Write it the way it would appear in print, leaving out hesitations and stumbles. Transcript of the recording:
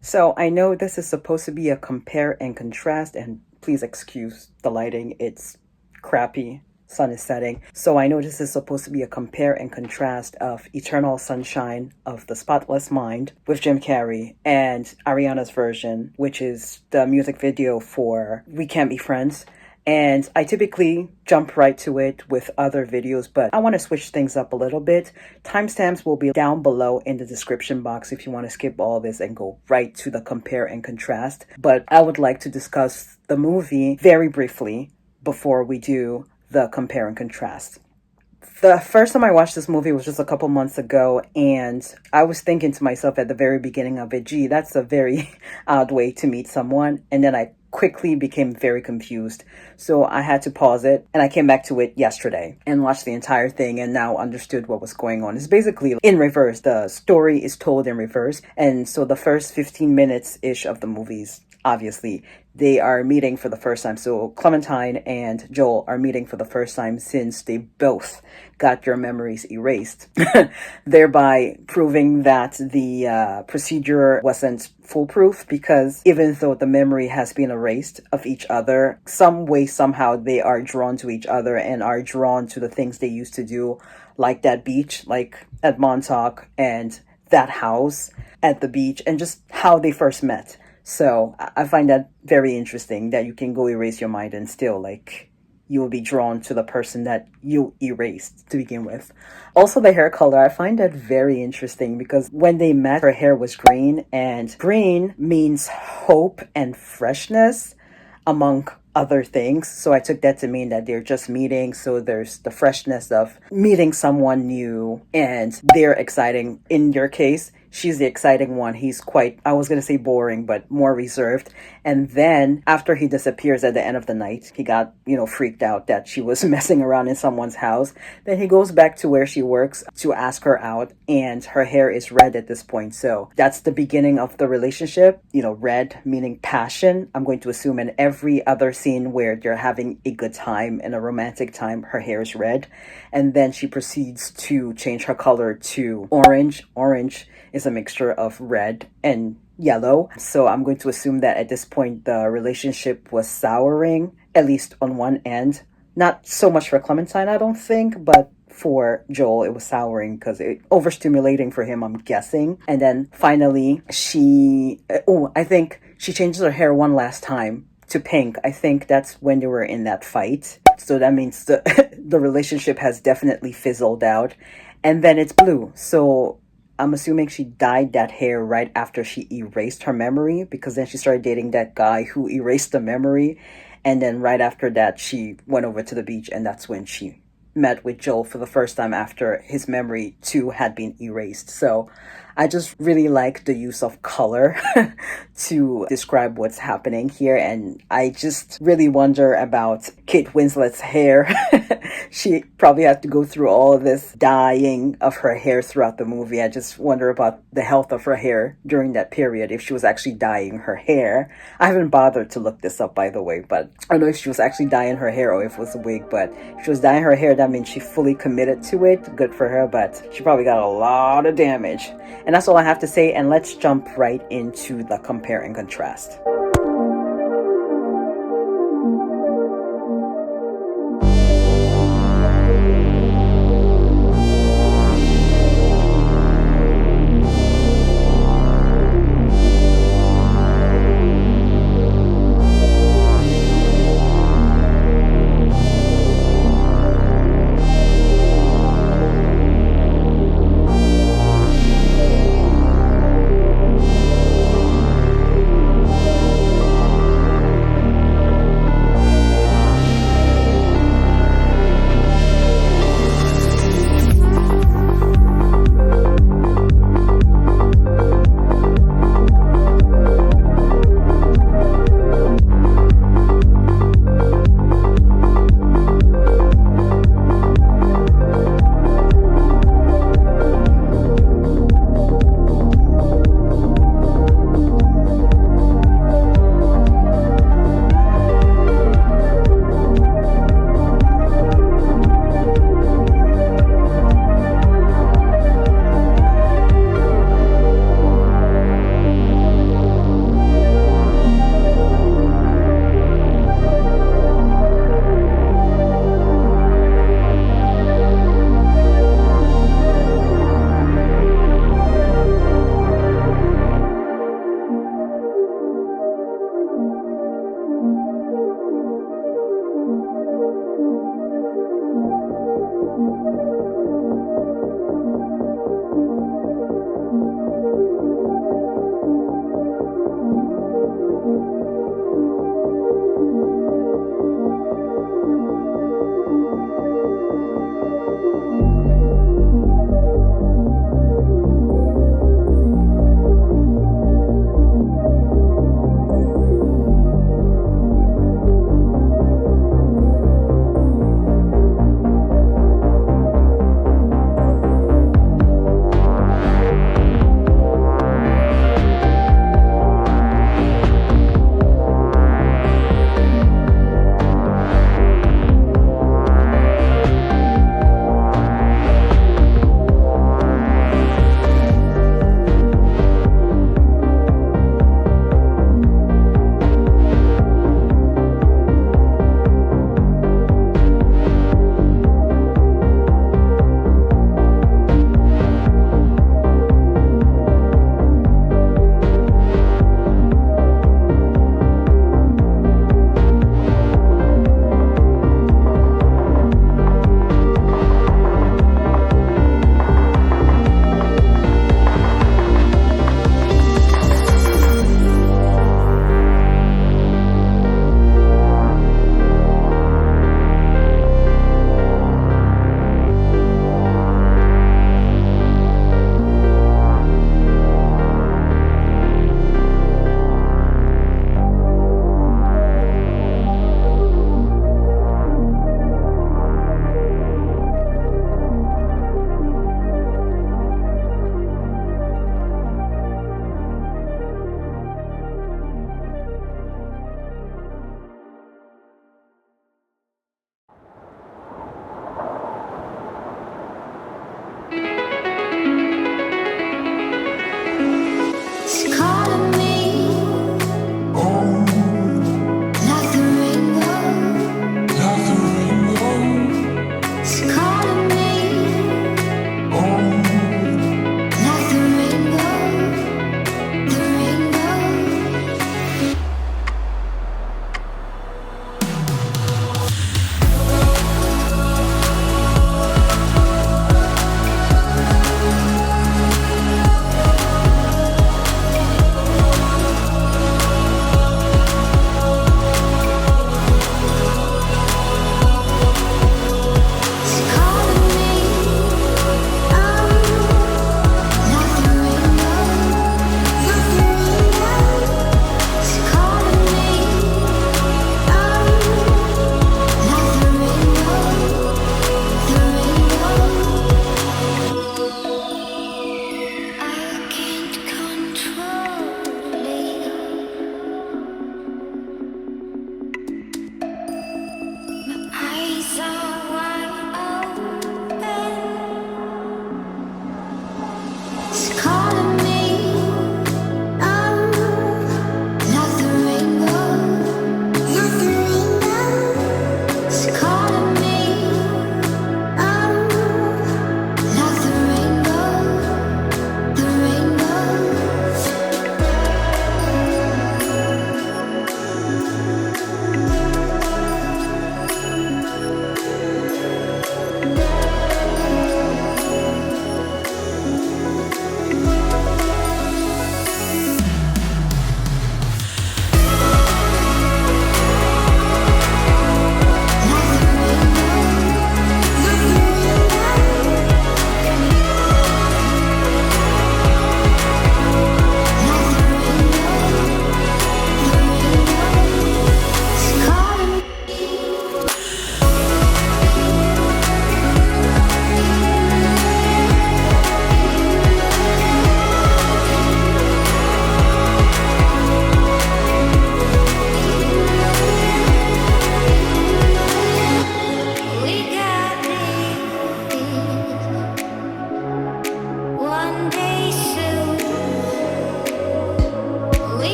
So I know this is supposed to be a compare and contrast, and please excuse the lighting, it's crappy. Sun is setting. So I know this is supposed to be a compare and contrast of Eternal Sunshine of the Spotless Mind with Jim Carrey and Ariana's version, which is the music video for We Can't Be Friends. And I typically jump right to it with other videos, but I want to switch things up a little bit. Timestamps will be down below in the description box if you want to skip all this and go right to the compare and contrast. But I would like to discuss the movie very briefly before we do the compare and contrast. The first time I watched this movie was just a couple months ago, and I was thinking to myself at the very beginning of it, gee, that's a very odd way to meet someone. And then I quickly became very confused. So I had to pause it, and I came back to it yesterday and watched the entire thing and now understood what was going on. It's basically in reverse. The story is told in reverse. And so the first 15 minutes-ish of the movies, obviously, they are meeting for the first time. So Clementine and Joel are meeting for the first time since they both got their memories erased, thereby proving that the procedure wasn't foolproof, because even though the memory has been erased of each other, some way, somehow they are drawn to each other and are drawn to the things they used to do, like that beach, like at Montauk, and that house at the beach, and just how they first met. So I find that very interesting that you can go erase your mind and still, like, you will be drawn to the person that you erased to begin with. Also, the hair color, I find that very interesting because when they met, her hair was green, and green means hope and freshness, among other things. So I took that to mean that they're just meeting. So there's the freshness of meeting someone new, and they're exciting. In your case, she's the exciting one. He's quite, I was going to say boring, but more reserved. And then after he disappears at the end of the night, he got, freaked out that she was messing around in someone's house. Then he goes back to where she works to ask her out, and her hair is red at this point. So that's the beginning of the relationship. Red meaning passion. I'm going to assume in every other scene where they're having a good time and a romantic time, her hair is red. And then she proceeds to change her color to orange. Orange is a mixture of red and yellow. So I'm going to assume that at this point the relationship was souring, at least on one end. Not so much for Clementine, I don't think, but for Joel it was souring because it overstimulating for him, I'm guessing. And then finally I think she changes her hair one last time to pink. I think that's when they were in that fight. So that means the the relationship has definitely fizzled out. And then it's blue. So I'm assuming she dyed that hair right after she erased her memory, because then she started dating that guy who erased the memory. And then right after that, she went over to the beach, and that's when she met with Joel for the first time after his memory too had been erased. So I just really like the use of color to describe what's happening here. And I just really wonder about Kate Winslet's hair. She probably had to go through all of this dyeing of her hair throughout the movie. I just wonder about the health of her hair during that period, if she was actually dyeing her hair. I haven't bothered to look this up, by the way, but I don't know if she was actually dyeing her hair or if it was a wig. But if she was dyeing her hair, that means she fully committed to it. Good for her, but she probably got a lot of damage. And that's all I have to say, and let's jump right into the compare and contrast.